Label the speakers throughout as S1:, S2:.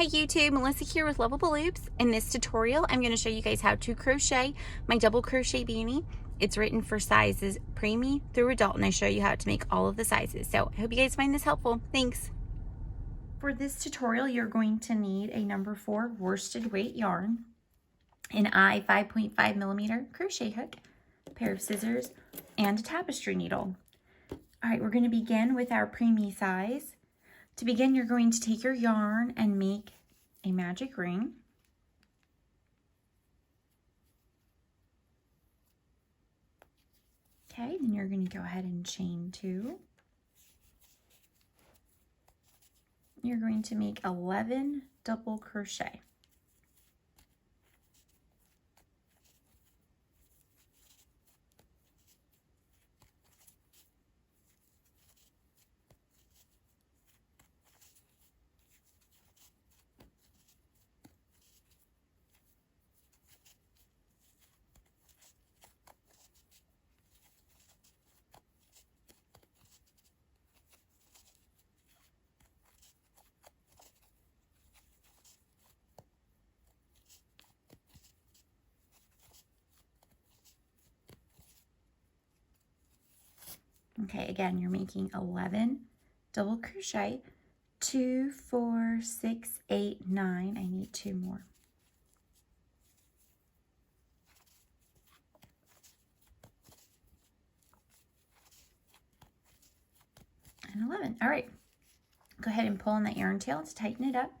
S1: Hey YouTube, Melissa here with Lovable Loops. In this tutorial, I'm going to show you guys how to crochet my double crochet beanie. It's written for sizes preemie through adult, and I show you how to make all of the sizes. So I hope you guys find this helpful. Thanks. For this tutorial, you're going to need a number 4 worsted weight yarn, an I 5.5 millimeter crochet hook, a pair of scissors, and a tapestry needle. All right, we're going to begin with our preemie size. To begin, you're going to take your yarn and make a magic ring. Okay, then you're going to go ahead and chain 2. You're going to make 11 double crochet. Okay, again, you're making 11 double crochet, 2, 4, 6, 8, 9. I need 2 more. And 11. All right, go ahead and pull on that yarn tail to tighten it up.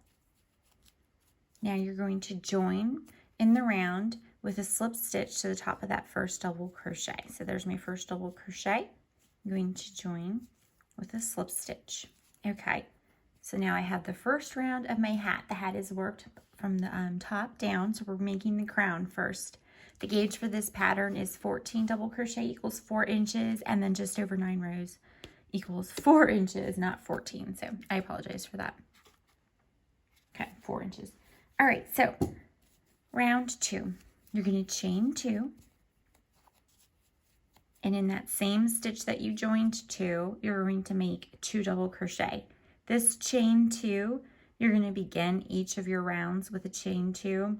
S1: Now you're going to join in the round with a slip stitch to the top of that first double crochet. So there's my first double crochet. I'm going to join with a slip stitch. Okay, so now I have the first round of my hat. The hat is worked from the top down, so we're making the crown first. The gauge for this pattern is 14 double crochet equals 4 inches, and then just over 9 rows equals 4 inches, not 14. So I apologize for that. Okay, 4 inches. All right, so round 2, you're going to chain 2. And in that same stitch that you joined 2, you're going to make 2 double crochet. This chain 2, you're going to begin each of your rounds with a chain 2.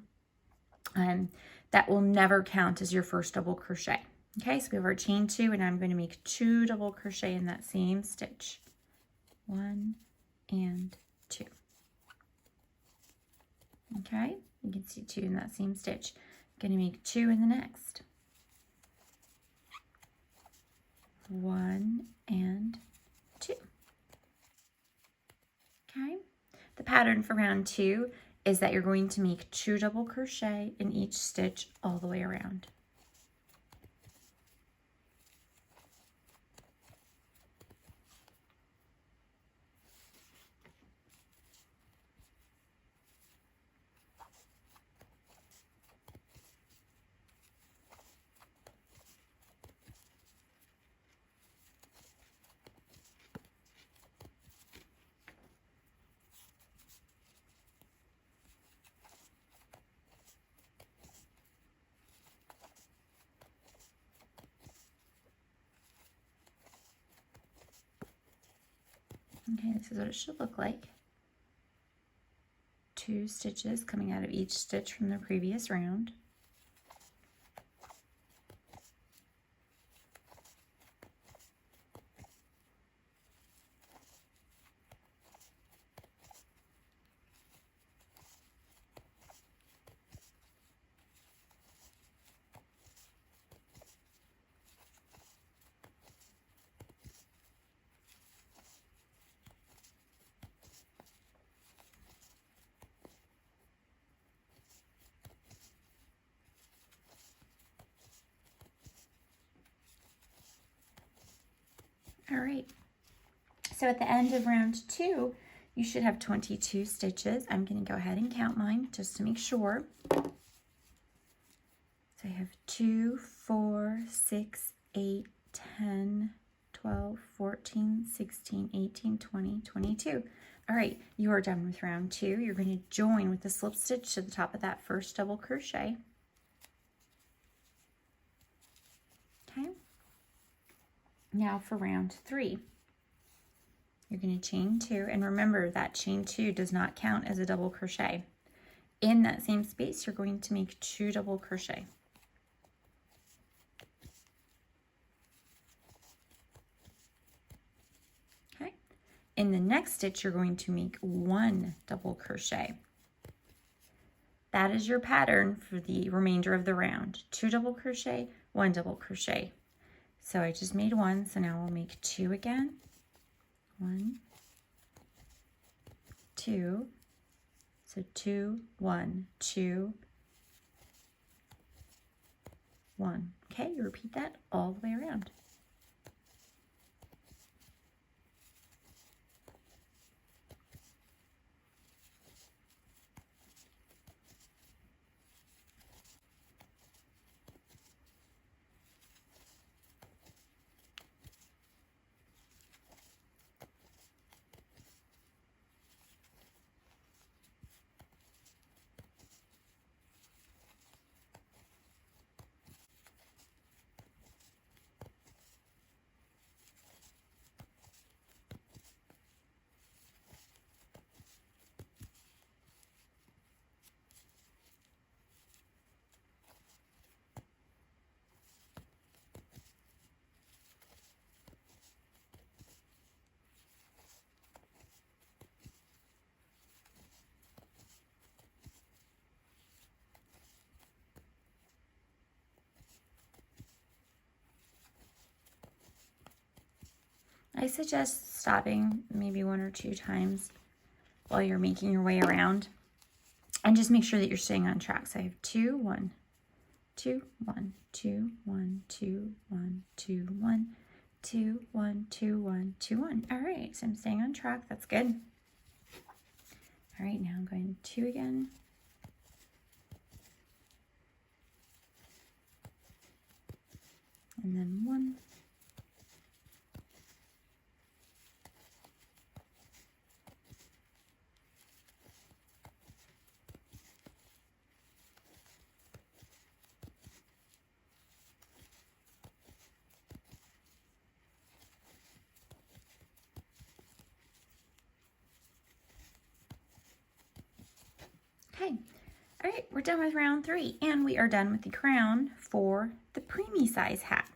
S1: That will never count as your first double crochet. Okay, so we have our chain 2, and I'm going to make 2 double crochet in that same stitch. 1 and 2. Okay, you can see 2 in that same stitch. I'm going to make 2 in the next. 1 and 2. Okay, the pattern for round 2 is that you're going to make 2 double crochet in each stitch all the way around. Okay, this is what it should look like. 2 stitches coming out of each stitch from the previous round. All right, so at the end of round 2, you should have 22 stitches. I'm going to go ahead and count mine just to make sure. So I have 2, 4, 6, 8, 10, 12, 14, 16, 18, 20, 22. All right, you are done with round 2. You're going to join with a slip stitch to the top of that first double crochet. Okay. Now for round 3. you're going to chain 2, and remember that chain 2 does not count as a double crochet. In that same space, you're going to make 2 double crochet. Okay. In the next stitch, you're going to make 1 double crochet. That is your pattern for the remainder of the round. 2 double crochet, 1 double crochet. So I just made 1, so now we'll make 2 again. 1, 2, so 2, 1, 2, 1. Okay, you repeat that all the way around. I suggest stopping maybe 1 or 2 times while you're making your way around, and just make sure that you're staying on track. So I have 2, 1, 2, 1, 2, 1, 2, 1, 2, 1, 2, 1, 2, 1, 2, 1. All right, so I'm staying on track. That's good. All right, now I'm going 2 again. And then 1. Okay, all right, we're done with round 3, and we are done with the crown for the preemie size hat.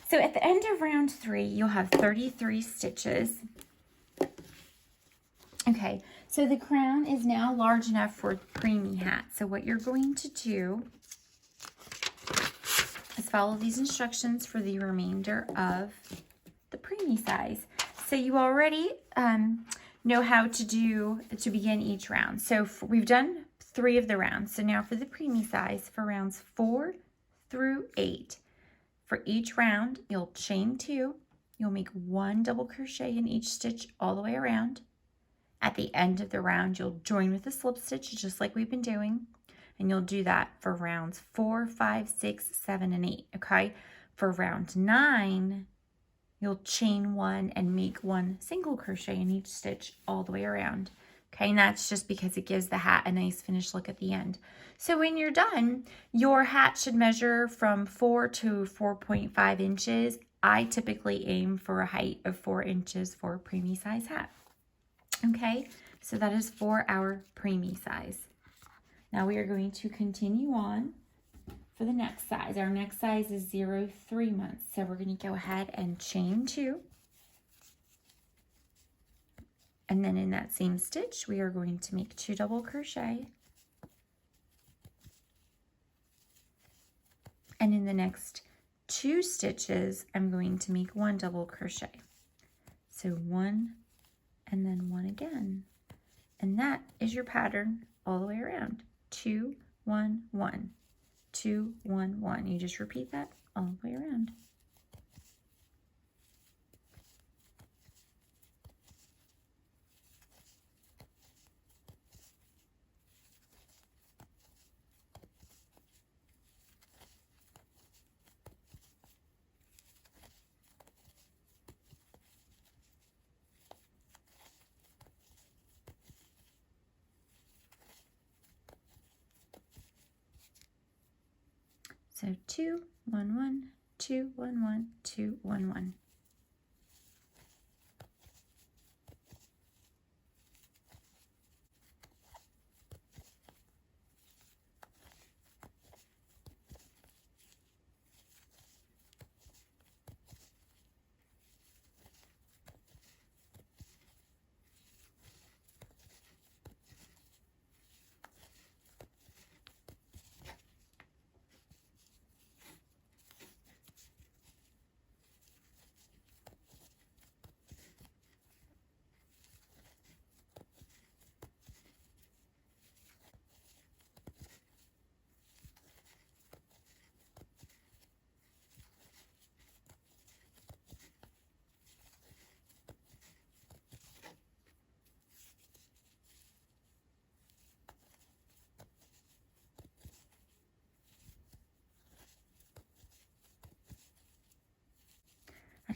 S1: So at the end of round 3, you'll have 33 stitches. Okay, so the crown is now large enough for preemie hat. So what you're going to do is follow these instructions for the remainder of the preemie size. So you already know how to begin each round. So we've done 3 of the rounds. So now for the preemie size, for rounds 4 through 8, for each round, you'll chain 2. You'll make 1 double crochet in each stitch all the way around. At the end of the round, you'll join with a slip stitch, just like we've been doing. And you'll do that for rounds 4, 5, 6, 7, and 8, okay? For round 9, you'll chain 1 and make 1 single crochet in each stitch all the way around. Okay, and that's just because it gives the hat a nice finished look at the end. So when you're done, your hat should measure from 4 to 4.5 inches. I typically aim for a height of 4 inches for a preemie size hat. Okay, so that is for our preemie size. Now we are going to continue on for the next size. Our next size is 0-3 months. So we're going to go ahead and chain 2. And then in that same stitch, we are going to make 2 double crochet. And in the next 2 stitches, I'm going to make 1 double crochet. So 1 and then 1 again. And that is your pattern all the way around. 2, 1, 1, 2, 1, 1. You just repeat that all the way around. So 2, 1, 1, 2, 1, 1, 2, 1, 1.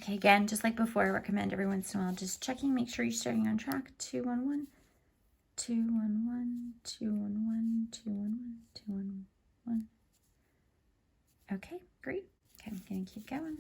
S1: Okay, again, just like before, I recommend every once in a while just checking, make sure you're starting on track. 2, 1, 1, 2, 1, 1, 2, 1, 1, 2, 1, 1, 2, 1, 1. Okay, great. Okay, I'm going to keep going.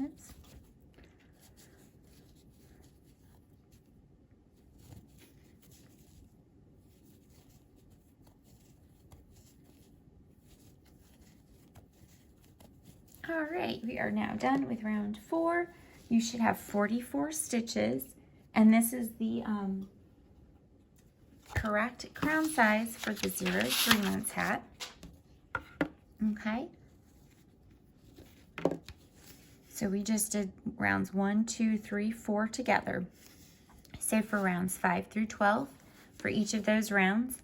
S1: Oops. All right, we are now done with round 4. You should have 44 stitches, and this is the correct crown size for the 0-3 months hat. Okay. So we just did rounds 1, 2, 3, 4 together. So for rounds 5 through 12, for each of those rounds,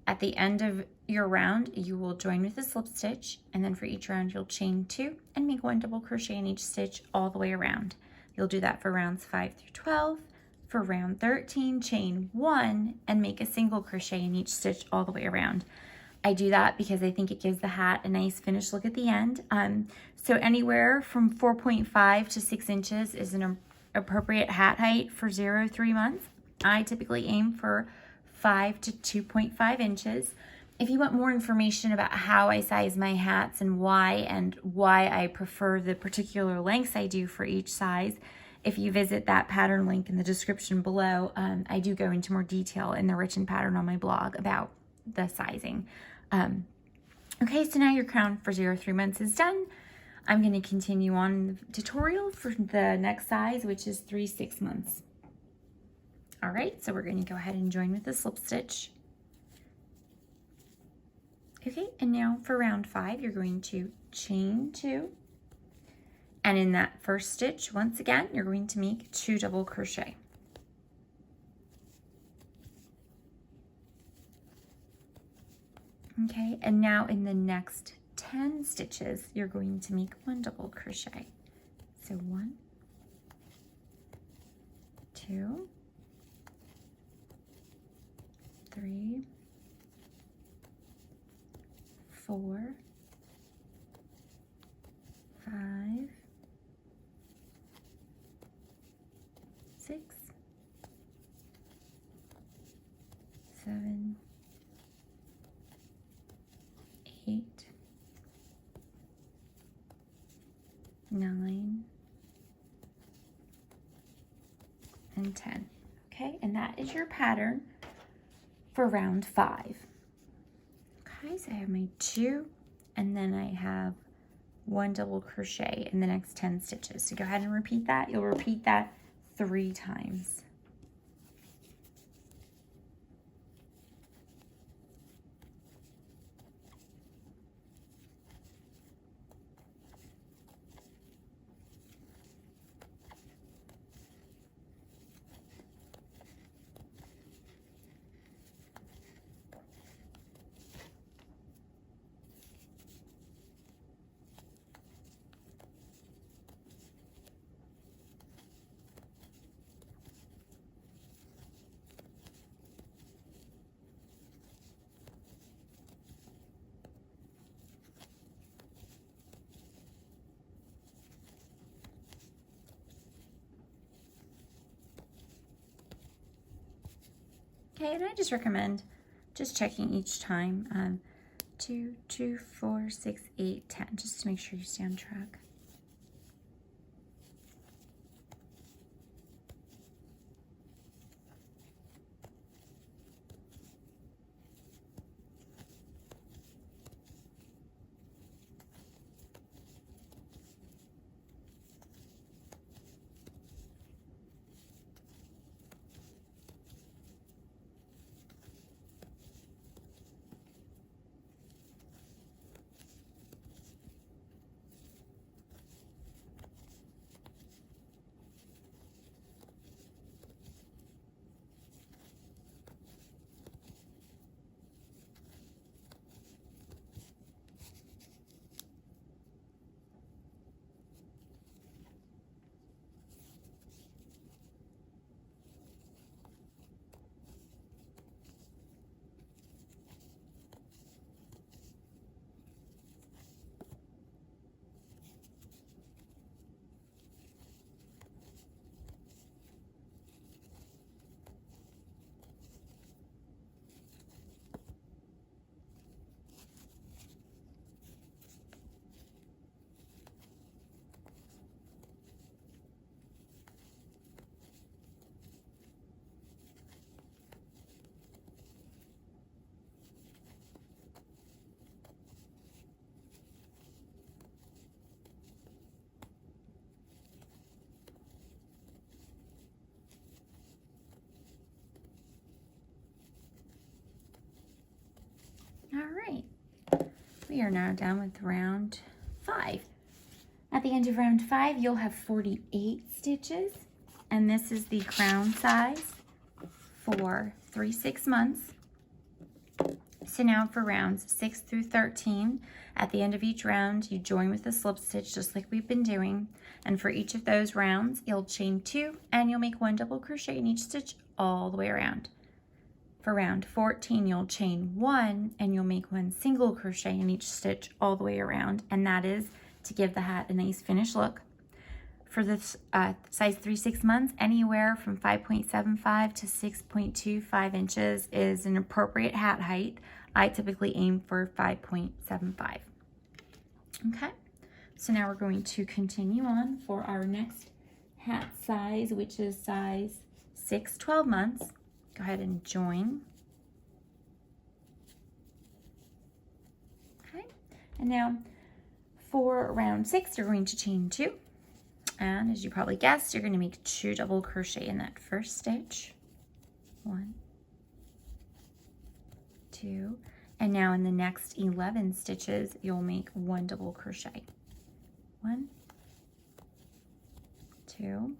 S1: at the end of your round, you will join with a slip stitch, and then for each round, you'll chain 2 and make 1 double crochet in each stitch all the way around. You'll do that for rounds 5 through 12. For round 13, chain 1 and make a single crochet in each stitch all the way around. I do that because I think it gives the hat a nice finished look at the end. So anywhere from 4.5 to 6 inches is an appropriate hat height for 0-3 months. I typically aim for 5 to 2.5 inches. If you want more information about how I size my hats and why I prefer the particular lengths I do for each size, if you visit that pattern link in the description below, I do go into more detail in the written pattern on my blog about the sizing. Okay, so now your crown for 0-3 months is done. I'm going to continue on the tutorial for the next size, which is 3-6 months. All right, so we're going to go ahead and join with the slip stitch. Okay, and now for round 5, you're going to chain 2. And in that first stitch, once again, you're going to make 2 double crochet. Okay, and now in the next 10 stitches, you're going to make 1 double crochet. So 1, 2, 3, 4, 5, 6, 7, 8, 9, and 10. Okay, and that is your pattern for round 5. Okay, so I have my 2, and then I have 1 double crochet in the next 10 stitches. So go ahead and repeat that. You'll repeat that 3 times. Okay, and I just recommend just checking each time, 2, 2, 4, 6, 8, 10, just to make sure you stay on track. we are now done with round 5. At the end of round 5, you'll have 48 stitches, and this is the crown size for 3/6 months. So now for rounds 6 through 13, at the end of each round, you join with a slip stitch just like we've been doing. And for each of those rounds, you'll chain 2 and you'll make 1 double crochet in each stitch all the way around. For round 14, you'll chain 1 and you'll make 1 single crochet in each stitch all the way around. And that is to give the hat a nice finished look. For this size 3/6 months, anywhere from 5.75 to 6.25 inches is an appropriate hat height. I typically aim for 5.75. Okay, so now we're going to continue on for our next hat size, which is size 6, 12 months. Go ahead and join. Okay, and now for round 6, you're going to chain 2. And as you probably guessed, you're going to make 2 double crochet in that first stitch. 1, 2, and now in the next 11 stitches, you'll make 1 double crochet. 1, 2,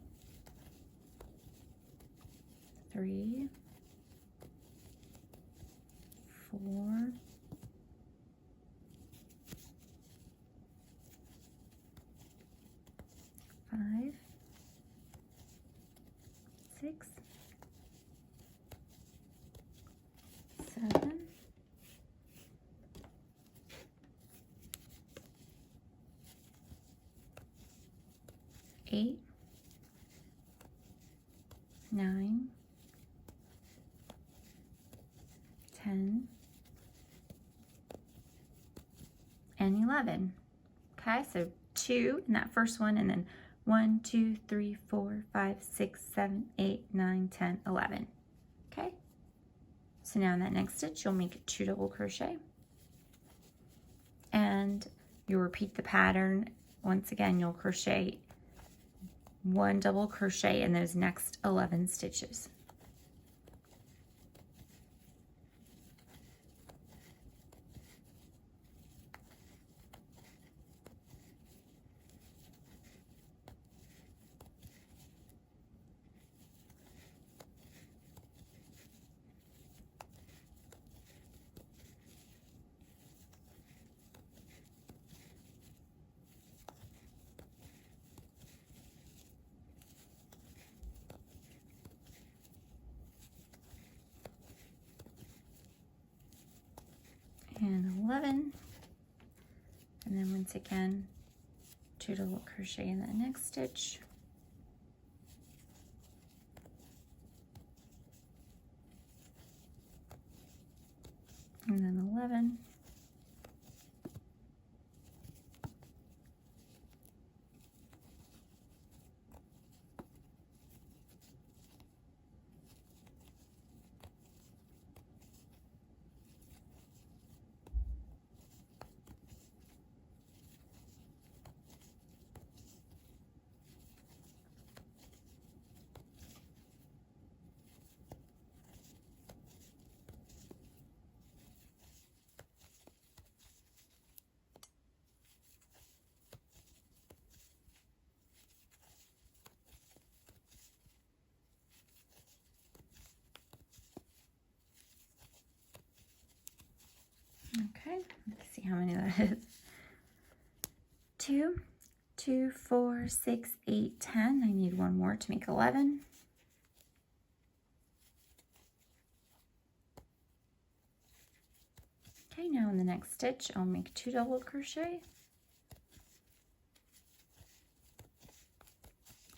S1: 3, 4, 5, 6, 7, 8, 9, 10, and 11. Okay, so 2 in that first one, and then 1, 2, 3, 4, 5, 6, 7, 8, 9, 10, 11. Okay, so now in that next stitch, you'll make 2 double crochet. And you'll repeat the pattern. Once again, you'll crochet 1 double crochet in those next 11 stitches. And 11, and then once again 2 double crochet in that next stitch, and then 11, okay, let's see how many that is. 2, 2, 4, 6, 8, 10. I need 1 more to make 11. Okay, now in the next stitch, I'll make 2 double crochet.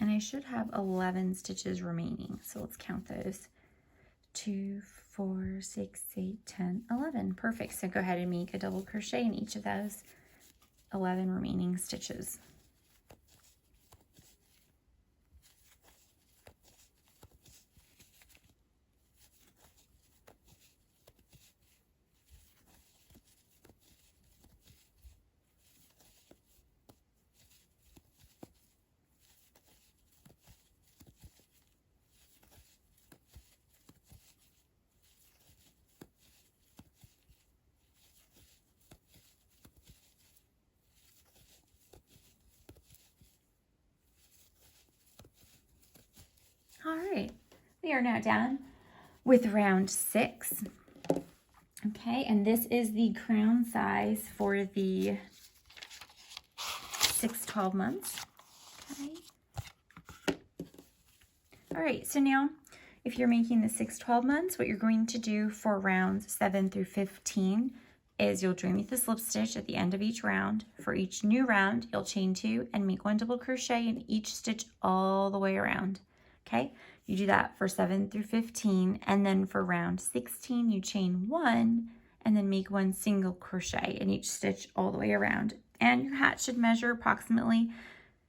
S1: And I should have 11 stitches remaining, so let's count those. 2, 4, 6, 8, 10, 11. Perfect. So go ahead and make a double crochet in each of those 11 remaining stitches. We are now done with round 6. Okay, and this is the crown size for the 6-12 months. Okay. All right, so now if you're making the 6-12 months, what you're going to do for rounds 7 through 15 is you'll join with a slip stitch at the end of each round. For each new round, you'll chain 2 and make 1 double crochet in each stitch all the way around. Okay, you do that for 7 through 15, and then for round 16, you chain 1 and then make 1 single crochet in each stitch all the way around. And your hat should measure approximately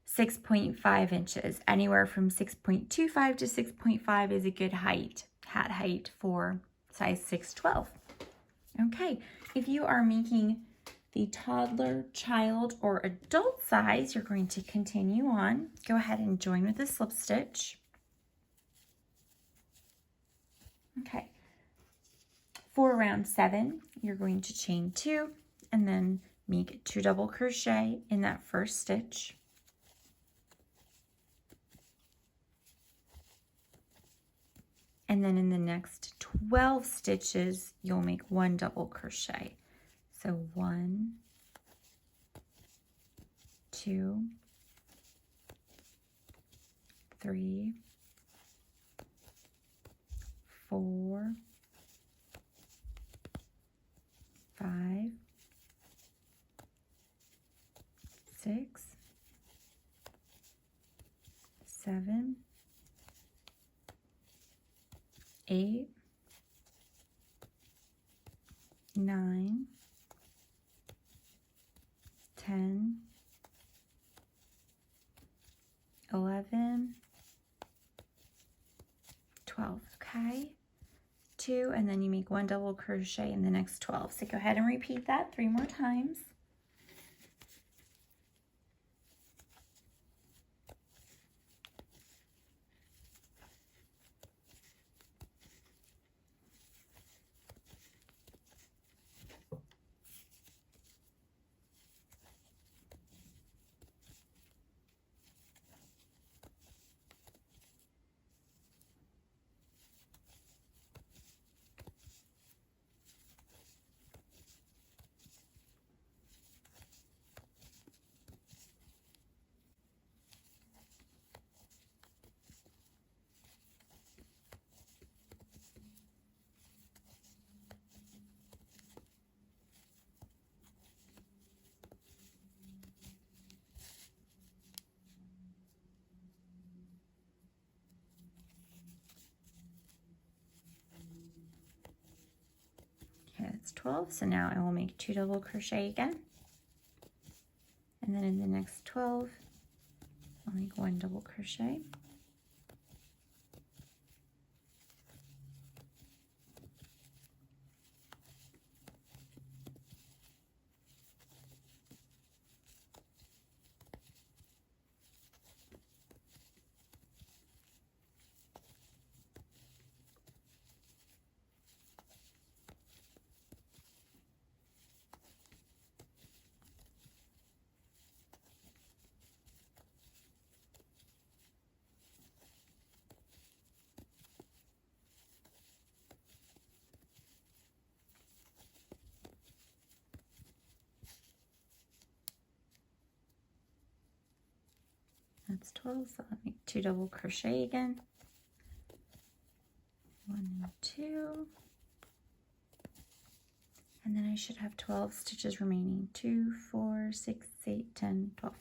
S1: 6.5 inches. Anywhere from 6.25 to 6.5 is a good height, hat height for size 6-12. Okay, if you are making the toddler, child, or adult size, you're going to continue on. Go ahead and join with a slip stitch. Okay, for round 7, you're going to chain 2 and then make 2 double crochet in that first stitch. And then in the next 12 stitches, you'll make 1 double crochet. So 1, 2, 3, 4, 5, 6, 7, 8, 9, 10, 11, 12, okay? 2, and then you make 1 double crochet in the next 12. So go ahead and repeat that 3 more times. Okay, that's 12. So now I will make 2 double crochet again. And then in the next 12, I'll make 1 double crochet. That's 12, so I'll make 2 double crochet again. 1 and 2. And then I should have 12 stitches remaining. 2, 4, 6, 8, 10, 12.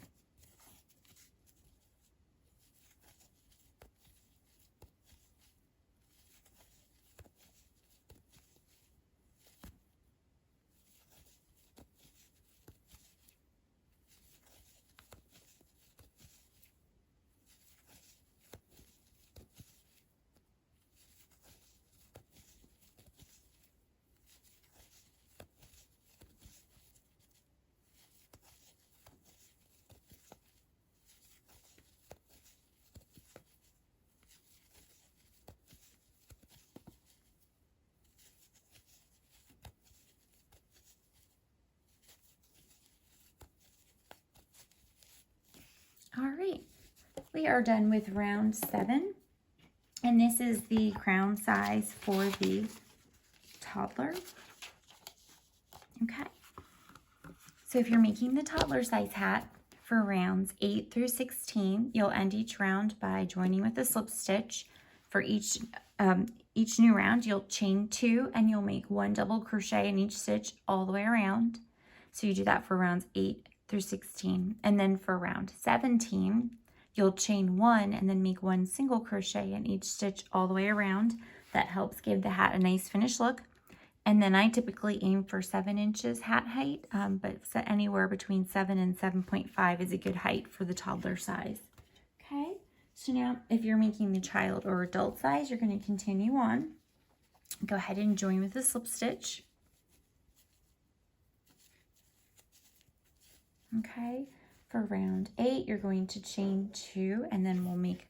S1: All right, we are done with round 7. And this is the crown size for the toddler. Okay. So if you're making the toddler size hat for rounds 8 through 16, you'll end each round by joining with a slip stitch. For each new round, you'll chain 2 and you'll make 1 double crochet in each stitch all the way around. So you do that for rounds 8 through 16. And then for round 17, you'll chain 1 and then make 1 single crochet in each stitch all the way around. That helps give the hat a nice finished look. And then I typically aim for 7 inches hat height, but anywhere between 7 and 7.5 is a good height for the toddler size. Okay, so now if you're making the child or adult size, you're going to continue on. Go ahead and join with a slip stitch. Okay, for round 8, you're going to chain 2, and then we'll make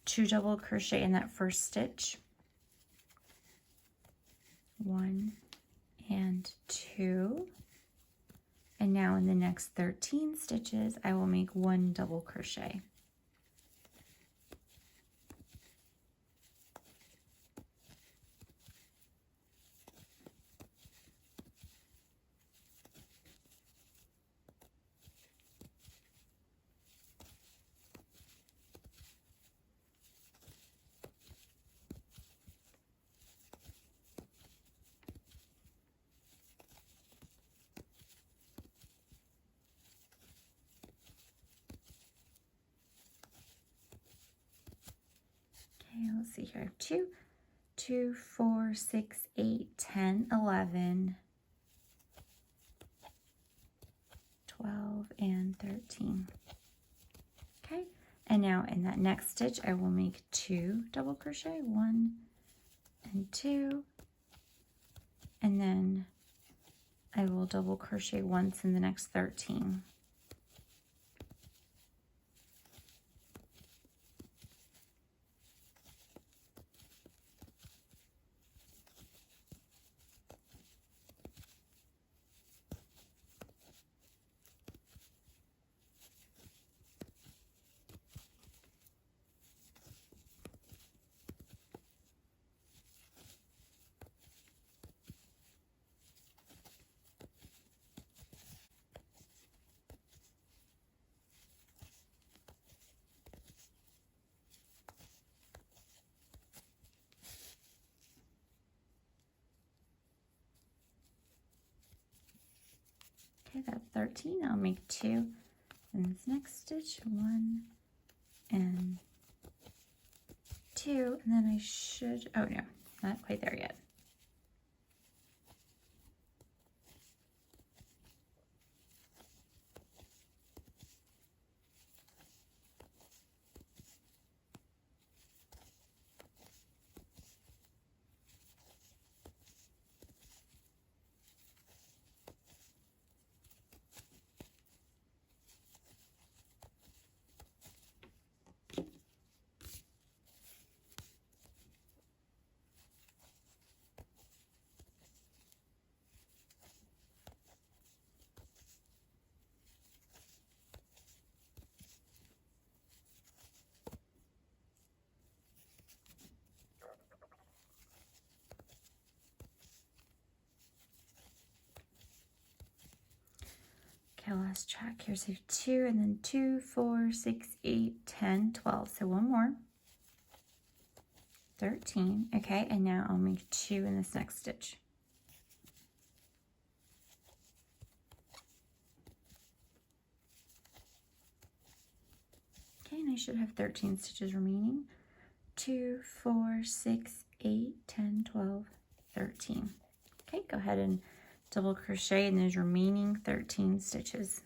S1: 2 double crochet in that first stitch. 1 and 2, and now in the next 13 stitches I will make 1 double crochet. Let's see here, 2, 4, 6, 8, 10, 11, 12, and 13. Okay, and now in that next stitch, I will make 2 double crochet, 1 and 2, and then I will double crochet once in the next 13. Okay, that's 13. I'll make 2 in this next stitch, 1 and 2, and then I should, oh no, not quite there yet. Okay, last track here, so 2 and then 2, 4, 6, 8, 10, 12, so 1 more. 13, okay, and now I'll make 2 in this next stitch. Okay, and I should have 13 stitches remaining. 2, 4, 6, 8, 10, 12, 13. Okay, go ahead and double crochet in those remaining 13 stitches.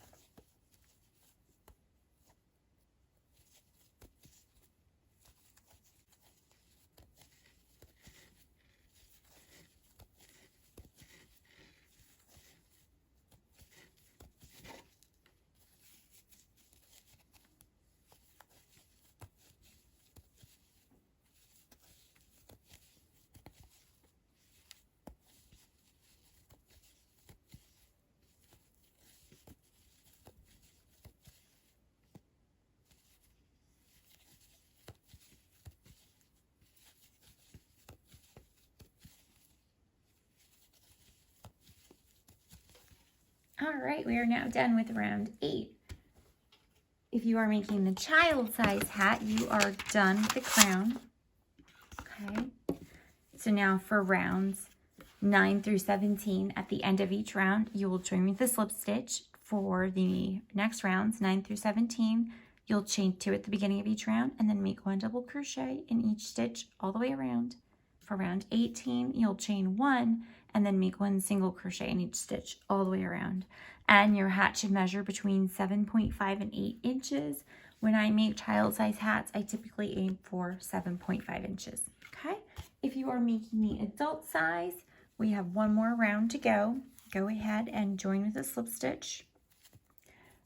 S1: All right, we are now done with round 8. If you are making the child size hat, you are done with the crown. Okay, so now for rounds 9 through 17, at the end of each round, you will join with the slip stitch. For the next rounds, 9 through 17, you'll chain 2 at the beginning of each round and then make 1 double crochet in each stitch all the way around. For round 18, you'll chain 1 and then make 1 single crochet in each stitch all the way around. And your hat should measure between 7.5 and 8 inches. When I make child size hats, I typically aim for 7.5 inches. Okay, if you are making the adult size, we have 1 more round to go. Go ahead and join with a slip stitch.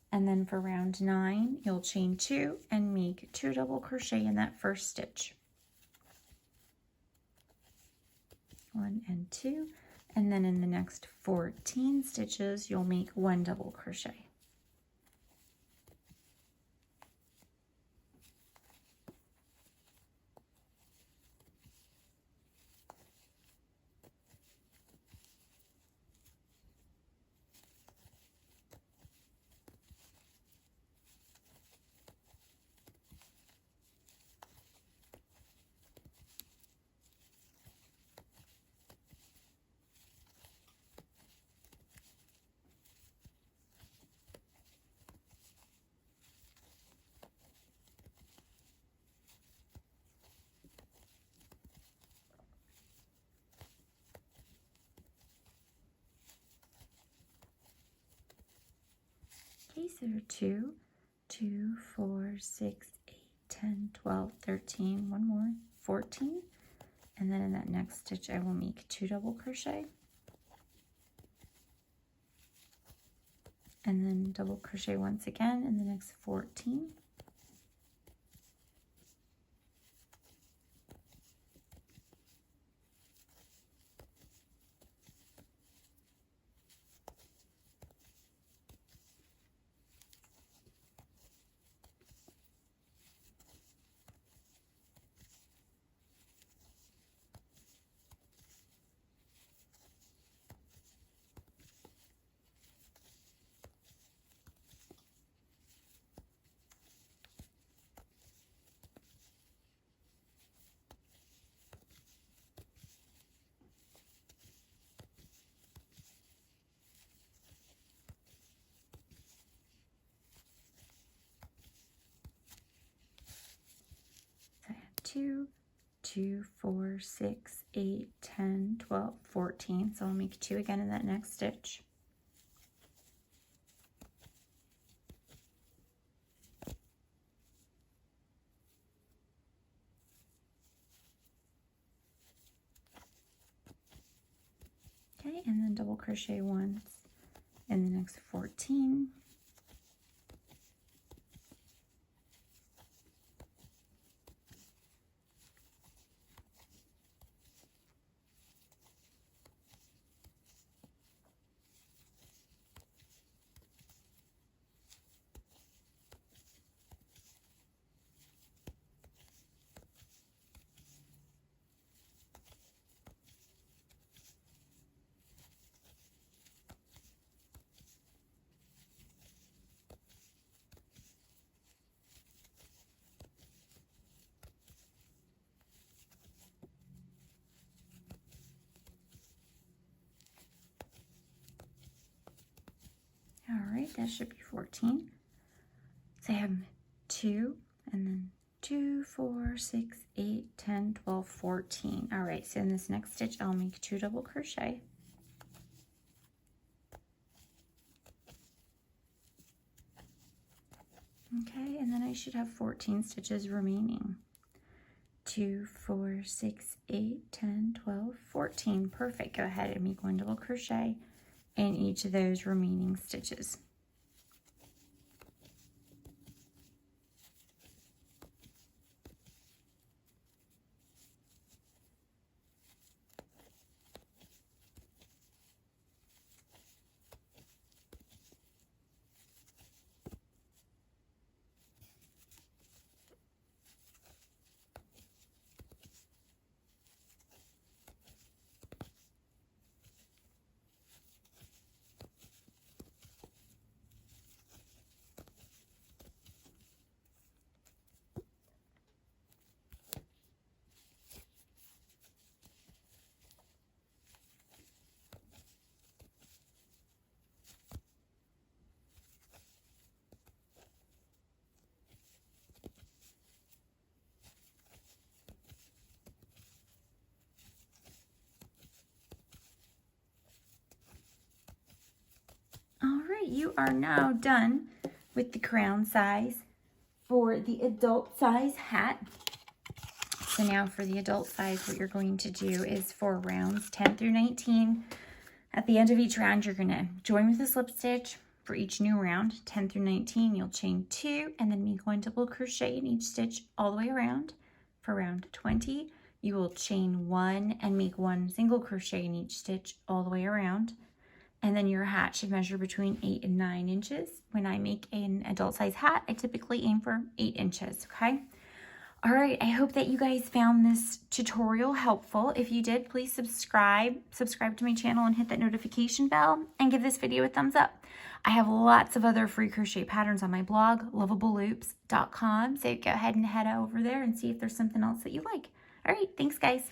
S1: And then for round 9, you'll chain 2 and make 2 double crochet in that first stitch. 1 and 2. And then in the next 14 stitches, you'll make 1 double crochet. Okay, so 2, 2, 4, 6, 8, 10, 12, 13, 1 more, 14. And then in that next stitch, I will make 2 double crochet. And then double crochet once again in the next 14. So I have 2, 2, 4, 6, 8, 10, 12, 14. So I'll make 2 again in that next stitch. Okay, and then double crochet once in the next 14. All right, that should be 14. So I have 2, and then 2, 4, 6, 8, 10, 12, 14. All right, so in this next stitch, I'll make 2 double crochet. Okay, and then I should have 14 stitches remaining. 2, 4, 6, 8, 10, 12, 14. Perfect. Go ahead and make 1 double crochet in each of those remaining stitches. you are now done with the crown size for the adult size hat. So now for the adult size, what you're going to do is for rounds 10 through 19, at the end of each round, you're going to join with a slip stitch for each new round. 10 through 19, you'll chain 2 and then make 1 double crochet in each stitch all the way around. For round 20, you will chain 1 and make 1 single crochet in each stitch all the way around. And then your hat should measure between 8 and 9 inches. When I make an adult size hat, I typically aim for 8 inches, okay? All right, I hope that you guys found this tutorial helpful. If you did, please subscribe to my channel and hit that notification bell and give this video a thumbs up. I have lots of other free crochet patterns on my blog, lovableloops.com. So go ahead and head over there and see if there's something else that you like. All right, thanks guys.